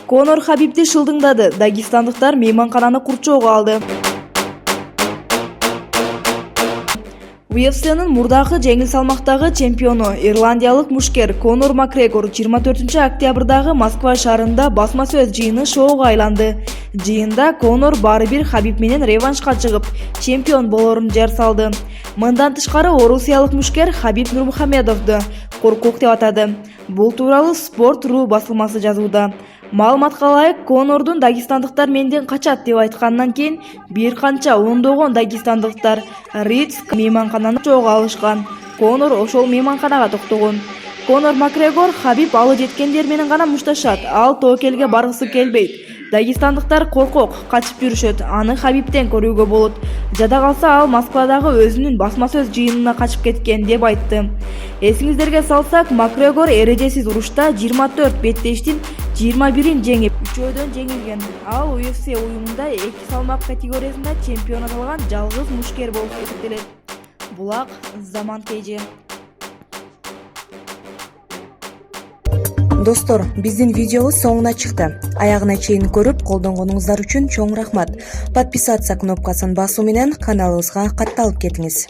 Конор Хабибди шылдыңдады. Дагестандыктар мейманкананы курчоого алды. UFC'нин мурдагы жеңил салмактагы чемпиону ирландиялык мушкер Конор Макгрегор 24 октябрдагы Москва шаарында басма сөз жыйыны шоуга айланды. Жыйында Конор бары бир Хабиб менен реваншка чыгып, чемпион болорун жар салды. Мындан тышкары орусиялык мушкер Хабиб Нурмухамедовду коркок деп атады. Бул тууралуу Sport.ru басылмасы жазууда. Маалыматка ылайык, Конордун дагестандыктар менден качат деп айткандан кийин бир канча ондогон дагестандыктар Ридс мейманкананы чоого алышкан. Конор ошол мейманканага токтогон. Конор Макгрегор Хабиб алы жеткендер менен гана мушташат. Ал тобокелге баргысы келбейт. Дагестандыктар коркок, качып жүрүшөт. Аны Хабибтен көрүүгө болот. Жада калса ал Москвадагы өзүнүн басма сөз жыйынына качып кеткен деп айтты. Эсиңиздерге салсак, Макгрегор эрежесиз урушта 24 беттештин 21-ин жеңип, 3-өдөн жеңилген. Ал UFC уюмунда 2 салмак категориясында чемпион аталган жалгыз мушкер болуп эсептелет. Булак Заман KG. Достор, биздин видеобуз соңуна чыкты. Аягына чейин көрүп, колдонгонуңуздар үчүн чоң рахмат. Подписаться кнопкасын басуу менен каналыбызга катталып кетиңиз.